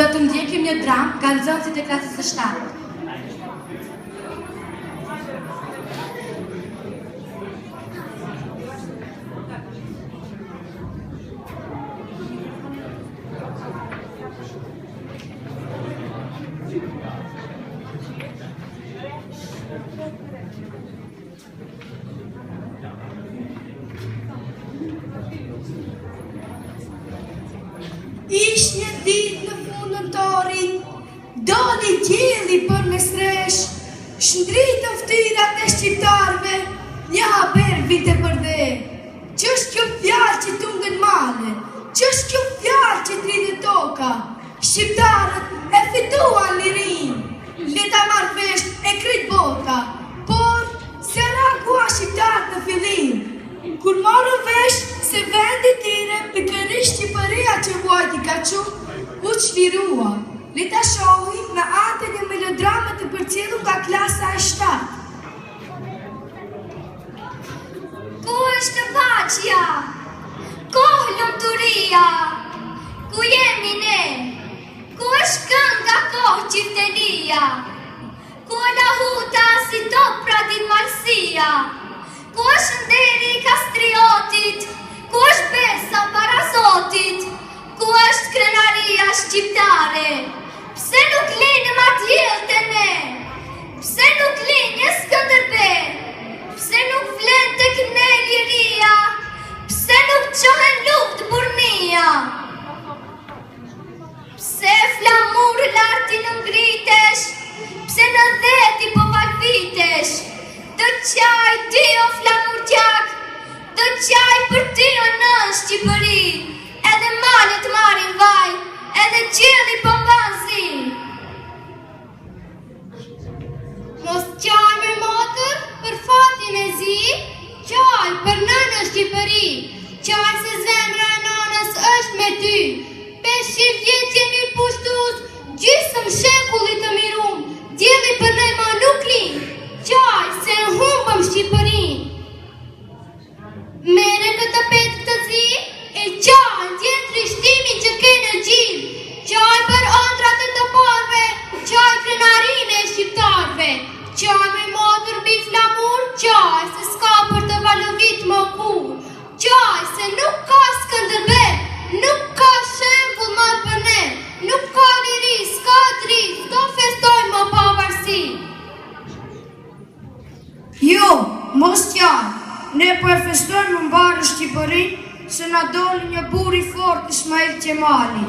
do të ndjekim një dramë nga nxënësit e klasës së 7. Ish një ditë në fundën torit, doli qielli për me stresh, shndritën ftyrat e shqiptarve, një haber vite për dhe. Ç'është kjo fjalë që tunget male, ç'është kjo fjalë që tridhet toka? Shqiptarët e fituan lirinë, le ta marrë vesh e krejt bota, por se reagua shqiptarët në fillim, kur morën vesh se vendi tire pikërisht Shqipëria që vuajti ka qu, u çlirua. Le ta shohim në anë e melodramët të përcjellur nga klasa e 7. Ku është paqja? Ku lumturia? Ku jemi ne? Ku është kënga kohë qiftelia? Ku la huta si topra din malsia? Ku është nderi i kastriotit? Ku është besa para Zotit? Ku është krenaria shqiptare? Pse nuk linë Matjell të ne? Pse nuk linë një Skënderber? Pse nuk vlen tek ne liria? Pse nuk qohen luft burnia? Pse flamur larti në ngritesh? Pse në dheti po valvitesh? Do qaj ti o flamur gjak, do qaj për ti o në Shqipëri, edhe malet marin vaj, edhe qielli po mban zi. Mos qaj me motër për fatin e zi, qaj për nënë Shqipëri, qaj se zemra e nënës është me ty. 500 vjet jemi pushtus, gjysmë shekullit të mirum, dielli për ne ma nuk linë, qaj se humbëm Shqipërinë. Mere këtë petë këtë zi, e qaj ndjen trishtimin që ke në gjim, qaj për ëndrat e të parve, qaj krenarine e shqiptarve, qaj me motër mbi flamur, qaj se s'ka për të valëvit më kur, qaj se nuk ka Skënderber, nuk ka shembull më për ne, nuk ka liri, s'ka dritë, s'do festoj më pavarësi. Jo, mos qaj. Ne po e festojmë mbarë Shqipërinë, se na doli një burr i fortë Ismail Qemali.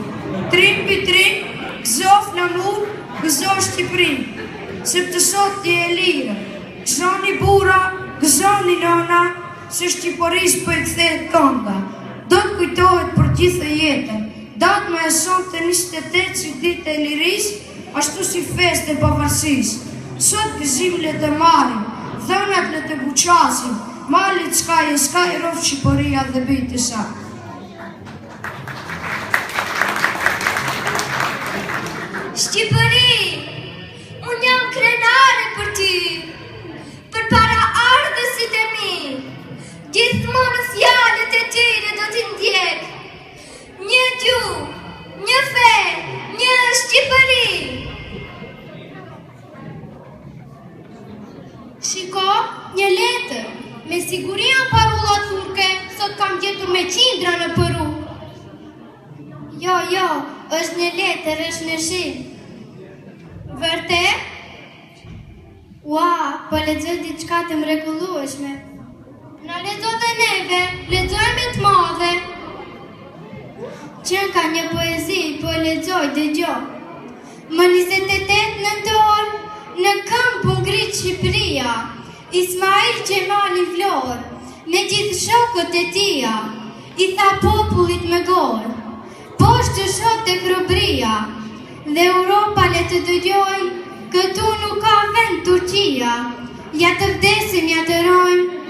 Trim mbi trim, gëzo flamur, gëzo Shqipërinë, sepse sot je e lirë. Gëzoni burra, gëzoni nëna, se Shqipërisë po i kthehet kënga. Do të kujtohet për gjithë jetën. Datë më e sonte 28 si ditë e lirisë, ashtu si festë e pavarësisë. Sot gëzim le të marrim, dhënat le të buqasim, malit s'ka i rofë Shqipëria dhe bijtë e sa. Shqipëri, unë jam krenare për ty, për para ardhësit e mi, gjithmonë fjalët e tyre do t'i ndjek, një gjuhë, një fe, një Shqipëri. Shiko, një letër. Me siguria parolla turke, sot kam gjetur me qindra në Peru. Jo, është një letër, është në shim. Vërtet? Ua, po lexoj diçka të mrekullueshme. Na lexo dhe neve, lexojmë të madhe. Që ka një poezi, po lexoj dëgjoj. Më 28 nëntor, në këmbë po ngrit Shqipëria. Ismail Qemali Vlorë, me gjithë shokët e tia, i tha popullit me gorë, poshtë të shok të krobria, dhe Europa le të dëgjojnë, këtu nuk ka vend Turqia, ja të vdesim, ja të rojmë,